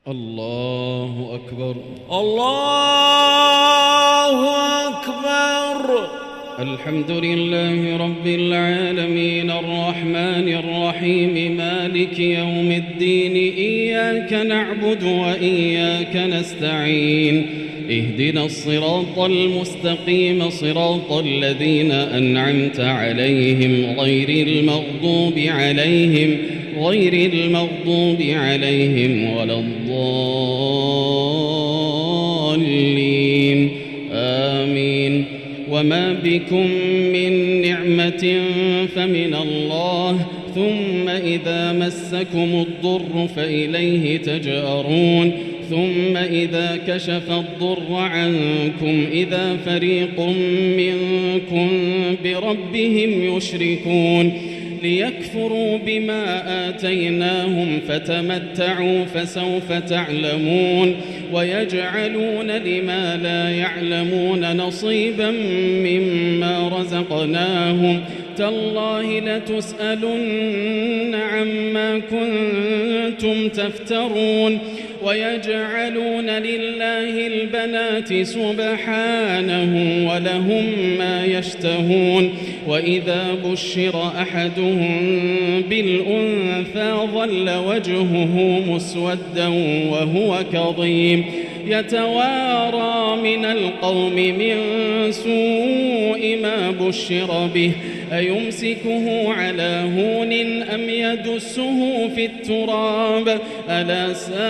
الله أكبر الله أكبر. الحمد لله رب العالمين الرحمن الرحيم مالك يوم الدين إياك نعبد وإياك نستعين اهدنا الصراط المستقيم صراط الذين أنعمت عليهم غير المغضوب عليهم ولا الضالين آمين. وما بكم من نعمة فمن الله ثم إذا مسكم الضر فإليه تجأرون ثم إذا كشف الضر عنكم إذا فريق منكم بربهم يشركون ليكفروا بما آتيناهم فتمتعوا فسوف تعلمون ويجعلون لما لا يعلمون نصيبا مما رزقناهم تالله لتسألن عما كنتم تفترون ويجعلون لله البنات سبحانه ولهم ما يشتهون وإذا بشر أحدهم بالأنثى ظل وجهه مسودا وهو كظيم يتوارى من القوم من سوء ما بشر به أيمسكه على هون أم يدسه في التراب ألا ساء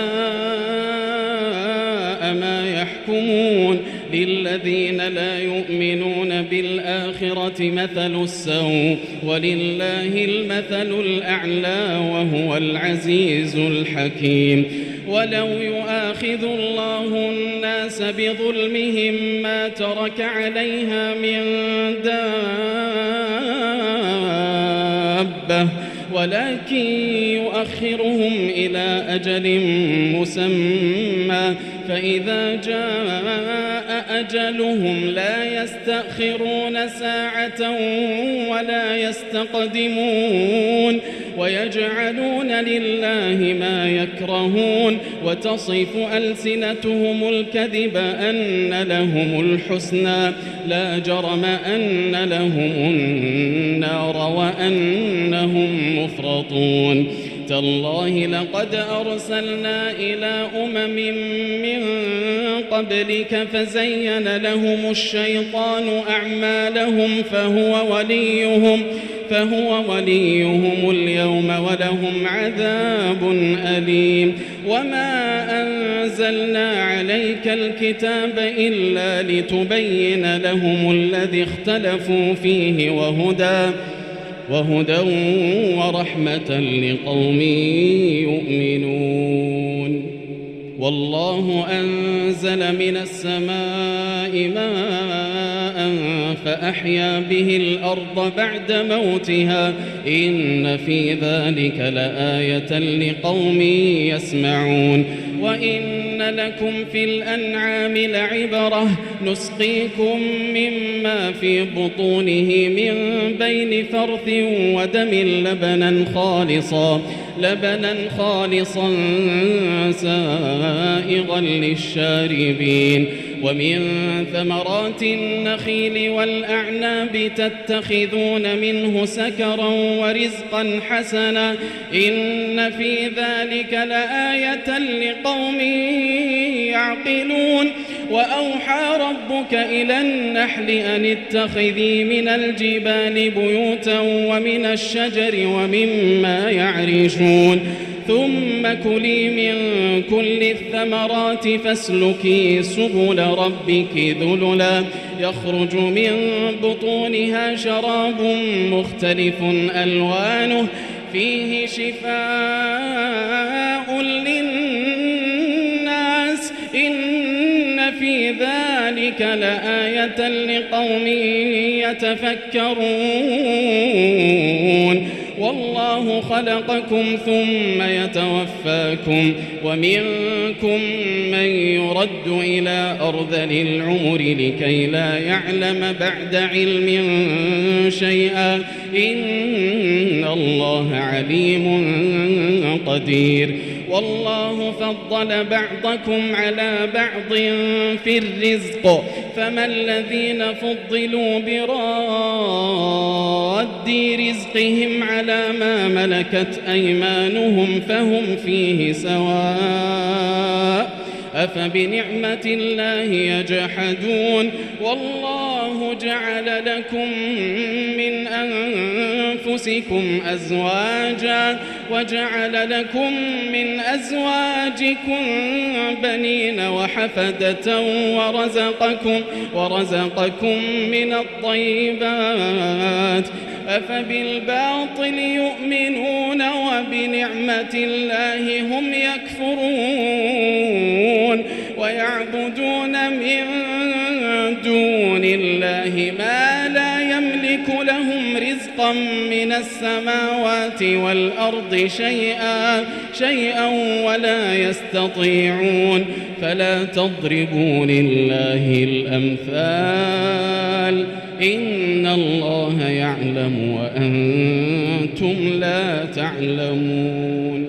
ما يحكمون للذين لا يؤمنون بالآخرة مثل السوء ولله المثل الأعلى وهو العزيز الحكيم ولو يؤاخذ الله الناس بظلمهم ما ترك عليها من دابة ولكن يؤخرهم إلى أجل مسمى فإذا جاء أجلهم لا يستأخرون ساعة ولا يستقدمون ويجعلون لله ما يكرهون وتصف ألسنتهم الكذب أن لهم الحسنى لا جرم أن لهم النار وأنهم مفرطون تالله لقد أرسلنا إلى من قبلك فزين لهم الشيطان أعمالهم فهو وليهم اليوم ولهم عذاب أليم وما أنزلنا عليك الكتاب إلا لتبين لهم الذي اختلفوا فيه وهدى ورحمة لقوم يؤمنون والله أنزل من السماء ماء فأحيا به الأرض بعد موتها إن في ذلك لآية لقوم يسمعون وإن لكم في الأنعام لعبرة نسقيكم مما في بطونه من بين فرث ودم لبنا خالصا سائغا للشاربين ومن ثمرات النخيل والأعناب تتخذون منه سكرا ورزقا حسنا إن في ذلك لآية لقوم يعقلون وأوحى ربك إلى النحل أن اتخذي من الجبال بيوتا ومن الشجر ومما يعرشون ثم كلي من كل الثمرات فاسلكي سبل ربك ذللا يخرج من بطونها شراب مختلف ألوانه فيه شفاء للناس إن في ذلك لآية لقوم يتفكرون والله خلقكم ثم يتوفاكم ومنكم من يرد إلى أرذل العمر لكي لا يعلم بعد علم شيئا إن الله عليم قدير والله فضل بعضكم على بعض في الرزق فما الذين فضلوا براد رزقهم على ما ملكت أيمانهم فهم فيه سواء أفبنعمة الله يجحدون والله جعل لكم من أنفسكم أزواجا وجعل لكم من أزواجكم بنين وحفدة ورزقكم من الطيبات أفبالباطل يؤمنون وبنعمة الله هم يكفرون ويعبدون من دون الله ما لا يملك لهم رزقا من السماوات والأرض شيئا ولا يستطيعون فلا تضربوا لله الأمثال إن الله يعلم وأنتم لا تعلمون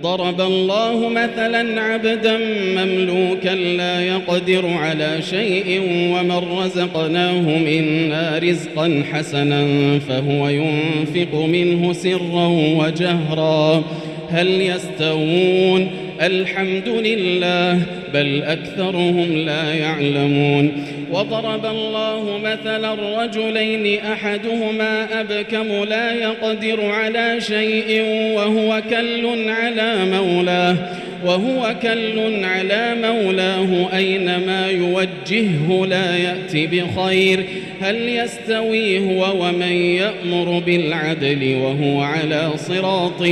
ضرب الله مثلا عبدا مملوكا لا يقدر على شيء ومن رزقناه منا رزقا حسنا فهو ينفق منه سرا وجهرا هل يستوون الحمد لله بل أكثرهم لا يعلمون وضرب الله مثلا رجلين أحدهما أبكم لا يقدر على شيء وهو كل على مولاه أينما يوجهه لا يأتي بخير هل يستوي هو ومن يأمر بالعدل وهو على صراط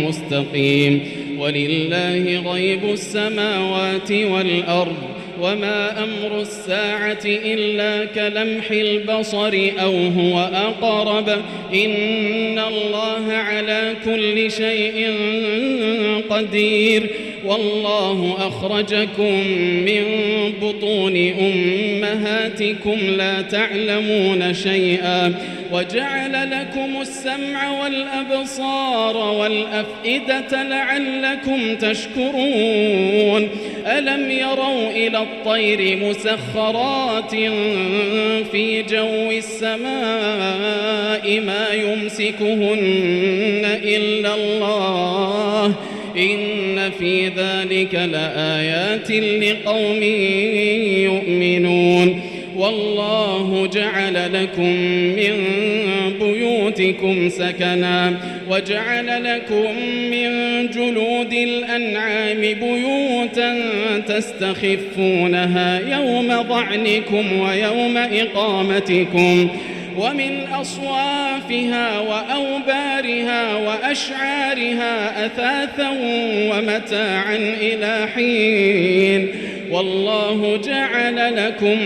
مستقيم ولله غيب السماوات والأرض وما أمر الساعة إلا كلمح البصر أو هو أقرب إن الله على كل شيء قدير والله أخرجكم من بطون أمهاتكم لا تعلمون شيئا وجعل لكم السمع والأبصار والأفئدة لعلكم تشكرون ألم يروا إلى الطير مسخرات في جو السماء ما يمسكهن إلا الله إن في ذلك لآيات لقوم يؤمنون والله جعل لكم من بيوتكم سكنا وجعل لكم من جلود الأنعام بيوتا تستخفونها يوم ظعنكم ويوم إقامتكم ومن أصوافها وأوبارها وأشعارها أثاثا ومتاعا إلى حين والله جعل لكم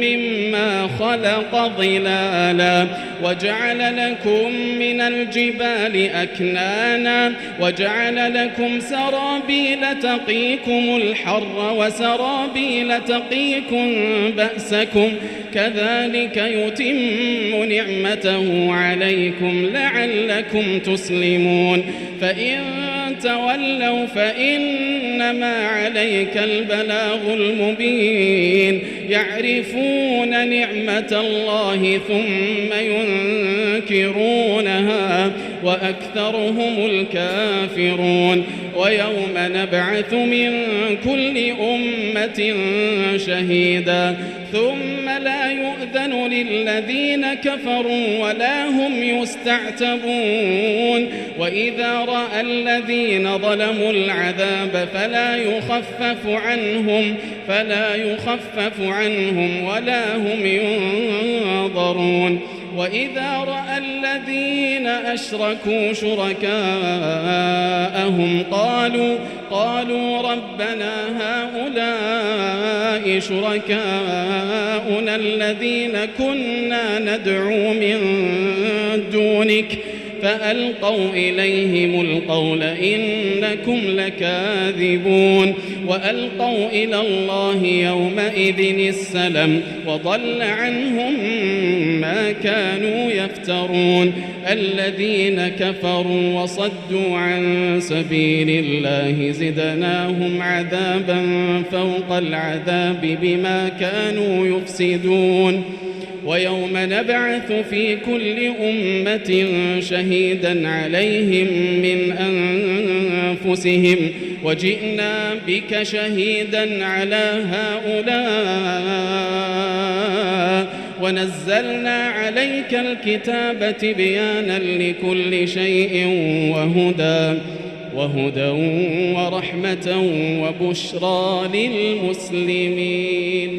مما خلق ظلالا وجعل لكم من الجبال أكنانا وجعل لكم سرابيل تقيكم الحر وسرابيل تقيكم بأسكم كذلك يتم نعمته عليكم لعلكم تسلمون فإن تولوا فإنما عليك البلاغ المبين يعرفون نعمة الله ثم ينكرونها وأكثرهم الكافرون ويوم نبعث من كل أمة شهيدا ثم لا يؤذن للذين كفروا ولا هم يستعتبون وإذا رأى الذين ظلموا العذاب فلا يخفف عنهم ولا هم ينظرون وإذا رأى الذين أشركوا شركاءهم قالوا ربنا هؤلاء شركاؤنا الذين كنا ندعو من دونك فألقوا إليهم القول إنكم لكاذبون وألقوا إلى الله يومئذ السلم وضل عنهم ما كانوا يفترون الذين كفروا وصدوا عن سبيل الله زدناهم عذابا فوق العذاب بما كانوا يفسدون ويوم نبعث في كل أمة شهيدا عليهم من أنفسهم وجئنا بك شهيدا على هؤلاء ونزلنا عليك الكتاب تبيانا لكل شيء وهدى ورحمة وبشرى للمسلمين.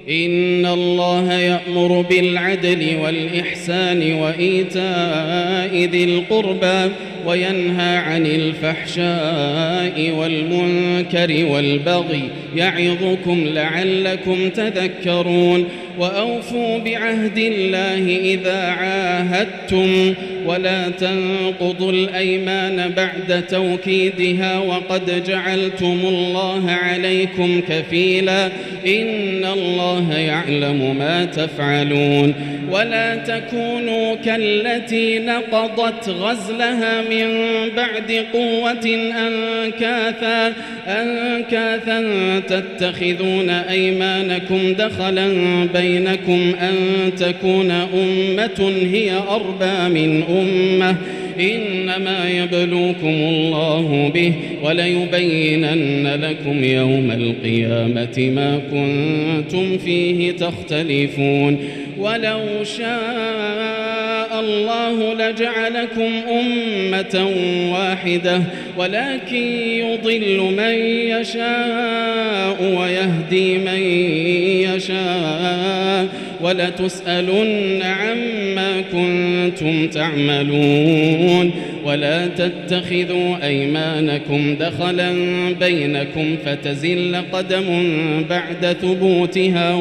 إن الله يأمر بالعدل والإحسان وإيتاء ذي القربى وينهى عن الفحشاء والمنكر والبغي يعظكم لعلكم تذكرون. وأوفوا بعهد الله إذا عاهدتم ولا تنقضوا الأيمان بعد توكيدها وقد جعلتم الله عليكم كفيلا إن الله يعلم ما تفعلون. ولا تكونوا كالتي نقضت غزلها من بعد قوة أنكاثا تتخذون أيمانكم دخلا بينكم أن تكون أمة هي أربى من أمة إنما يبلوكم الله به وليبينن لكم يوم القيامة ما كنتم فيه تختلفون. ولو شاء الله لجعلكم أمة واحدة ولكن يضل من يشاء ويهدي من يشاء ولتسألن عما كنتم تعملون. ولا تتخذوا أيمانكم دخلا بينكم فتزل قدم بعد ثبوتها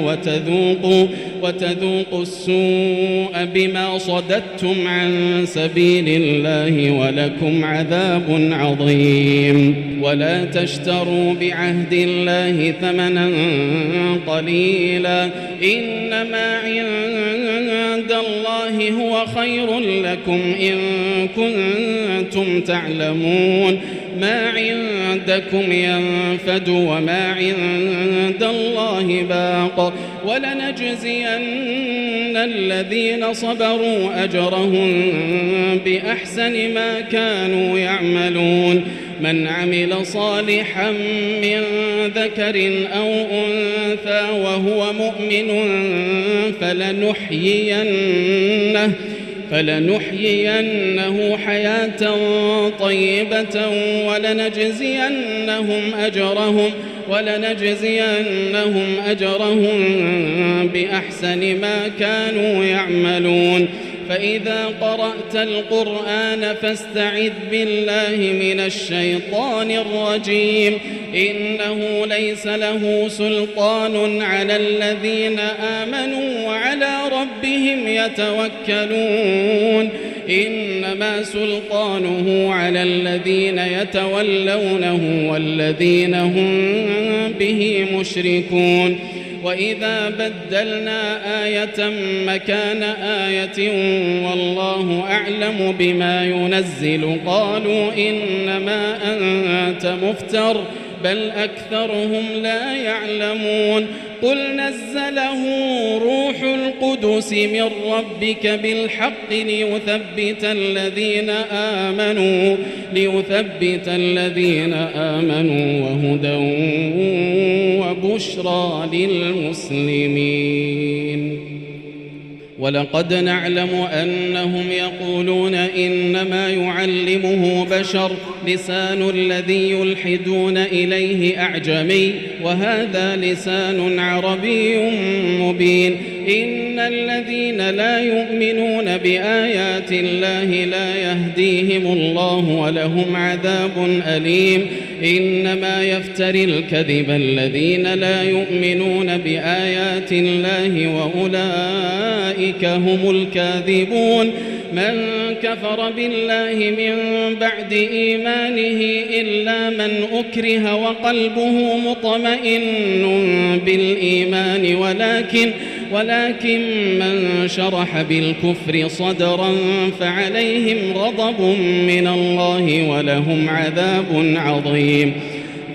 وتذوقوا السوء بما صددتم عن سبيل الله ولكم عذاب عظيم. ولا تشتروا بعهد الله ثمنا قليلا إنما عند الله هو خير لكم إن كنتم تعلمون. ما عندكم ينفد وما عند الله باق ولنجزين الذين صبروا أجرهم بأحسن ما كانوا يعملون. من عمل صالحا من ذكر أو أنثى وهو مؤمن فلنحيينه حياة طيبة ولنجزينهم أجرهم بأحسن ما كانوا يعملون. فإذا قرأت القرآن فاستعذ بالله من الشيطان الرجيم إنه ليس له سلطان على الذين آمنوا وعلى ربهم يتوكلون. إنما سلطانه على الذين يتولونه والذين هم به مشركون. وإذا بدلنا آية مكان آية والله أعلم بما ينزل قالوا إنما أنت مفتر بل أكثرهم لا يعلمون. قل نزله روح القدس من ربك بالحق ليثبت الذين آمنوا وهدى وبشرى للمسلمين. ولقد نعلم أنهم يقولون إنما يعلمه بشر لسان الذي يلحدون إليه أعجمي وهذا لسان عربي مبين. إن الذين لا يؤمنون بآيات الله لا يهديهم الله ولهم عذاب أليم. إنما يفتري الكذب الذين لا يؤمنون بآيات الله وأولئك هم الكاذبون. من كفر بالله من بعد إيمانه إلا من أكره وقلبه مطمئن بالإيمان ولكن من شرح بالكفر صدرا فعليهم غضب من الله ولهم عذاب عظيم.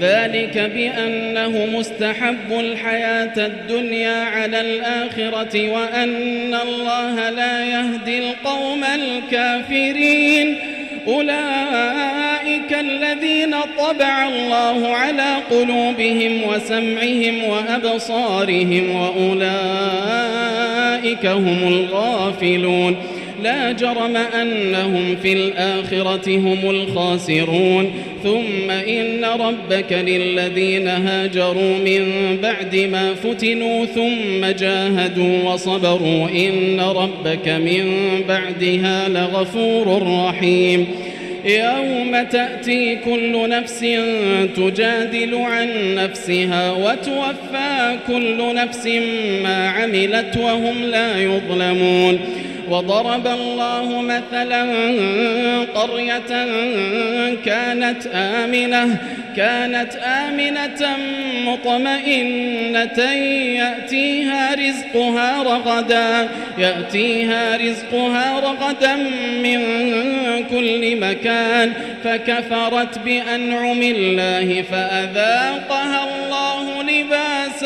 ذلك بأنه مستحب الحياة الدنيا على الآخرة وأن الله لا يهدي القوم الكافرين. أولئك الذين طبع الله على قلوبهم وسمعهم وأبصارهم وأولئك هم الغافلون. لا جرم أنهم في الآخرة هم الخاسرون. ثم إن ربك للذين هاجروا من بعد ما فتنوا ثم جاهدوا وصبروا إن ربك من بعدها لغفور رحيم. يوم تأتي كل نفس تجادل عن نفسها وتوفى كل نفس ما عملت وهم لا يظلمون. وضرب الله مثلا قرية كانت آمنة مطمئنة يأتيها رزقها رغدا من كل مكان فكفرت بأنعم الله فأذاقها الله لباس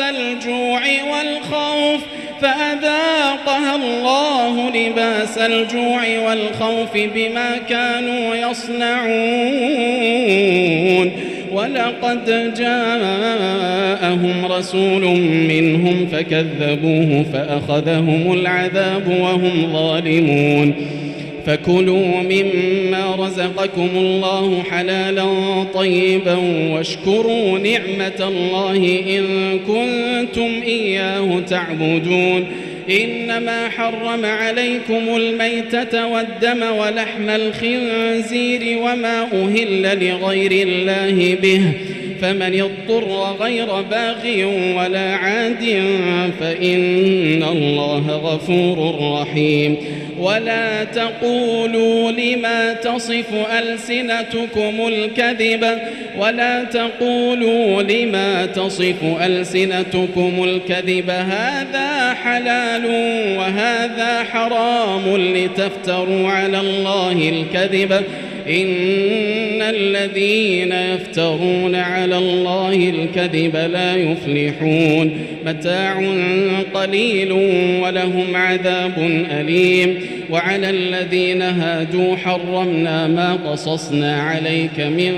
الجوع والخوف بما كانوا يصنعون. ولقد جاءهم رسول منهم فكذبوه فأخذهم العذاب وهم ظالمون. فكلوا مما رزقكم الله حلالا طيبا واشكروا نعمة الله إن كنتم إياه تعبدون. إنما حرم عليكم الميتة والدم ولحم الخنزير وما أهل لغير الله به فمن اضطر غير باغ ولا عاد فإن الله غفور رحيم. ولا تقولوا لما تصف ألسنتكم الكذب هذا حلال وهذا حرام لتفتروا على الله الكذب إن الذين يفترون على الله الكذب لا يفلحون. متاع قليل ولهم عذاب أليم. وعلى الذين هادوا حرمنا ما قصصنا عليك من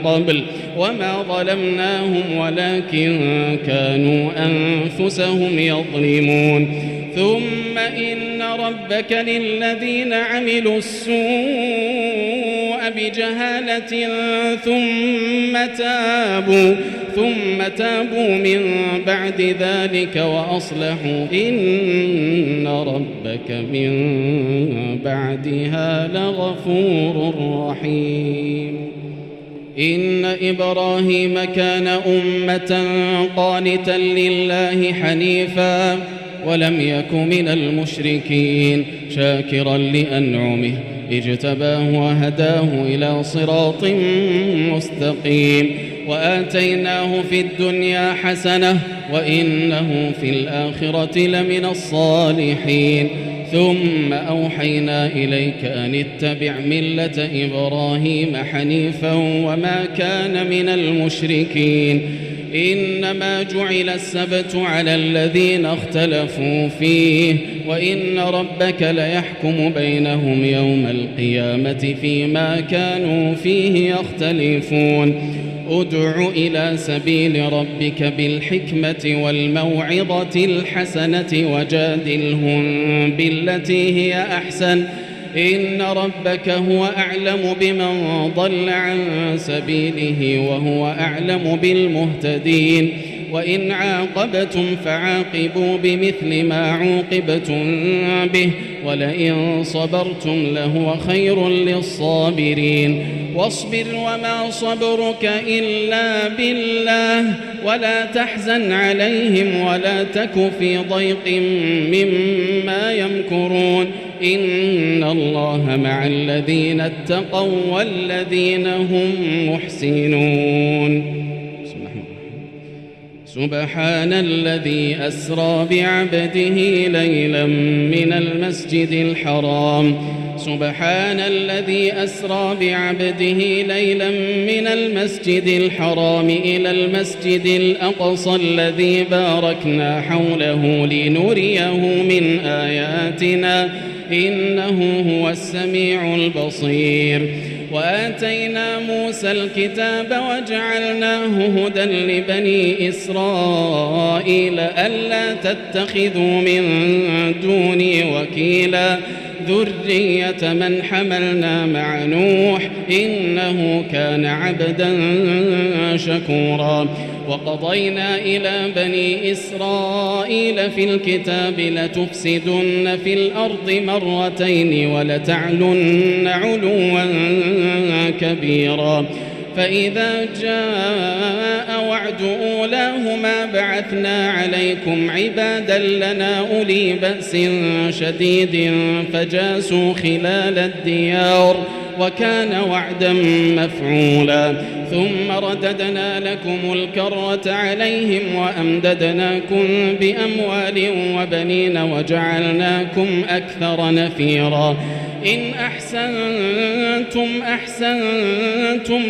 قبل وما ظلمناهم ولكن كانوا أنفسهم يظلمون. ثم إن ربك للذين عملوا السوء بجهالة ثم تابوا من بعد ذلك وأصلحوا إن ربك من بعدها لغفور رحيم. إن إبراهيم كان أمة قانتا لله حنيفا ولم يك من المشركين شاكرا لأنعمه اجتباه وهداه إلى صراط مستقيم. وآتيناه في الدنيا حسنة وإنه في الآخرة لمن الصالحين. ثم أوحينا إليك أن اتبع ملة إبراهيم حنيفا وما كان من المشركين. إنما جعل السبت على الذين اختلفوا فيه وإن ربك ليحكم بينهم يوم القيامة فيما كانوا فيه يختلفون. ادع إلى سبيل ربك بالحكمة والموعظة الحسنة وجادلهم بالتي هي أحسن إن ربك هو أعلم بمن ضل عن سبيله وهو أعلم بالمهتدين. وإن عاقبتم فعاقبوا بمثل ما عوقبتم به ولئن صبرتم لهو خير للصابرين. واصبر وما صبرك إلا بالله ولا تحزن عليهم ولا تك في ضيق مما يمكرون إن الله مع الذين اتقوا والذين هم محسنون. سبحان الذي أسرى بعبده ليلا من المسجد الحرام سبحان الذي أسرى بعبده ليلا من المسجد الحرام إلى المسجد الأقصى الذي باركنا حوله لنريه من آياتنا إنه هو السميع البصير وآتينا موسى الكتاب وجعلناه هدى لبني إسرائيل ألا تتخذوا من دوني وكيلا ذرية من حملنا مع نوح إنه كان عبدا شكورا وقضينا إلى بني إسرائيل في الكتاب لتفسدن في الأرض مرتين ولتعلن علوا كبيرا فإذا جاء وعد أولاهما بعثنا عليكم عبادا لنا أولي بأس شديد فجاسوا خلال الديار وكان وعدا مفعولا ثم رددنا لكم الكرة عليهم وأمددناكم بأموال وبنين وجعلناكم أكثر نفيرا إن أحسنتم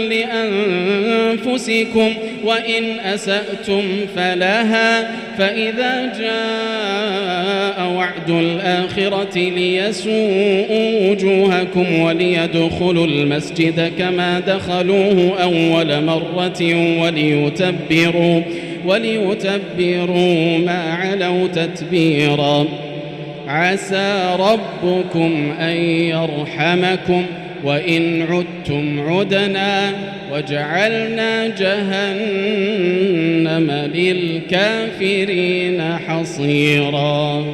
لأنفسكم وإن أسأتم فلها فإذا جاء وعد الآخرة ليسوءوا وجوهكم وليدخلوا المسجد كما دخلوه أول مرة وليتبروا ما علوا تتبيرا عسى ربكم أن يرحمكم وإن عدتم عدنا وجعلنا جهنم للكافرين حصيرا.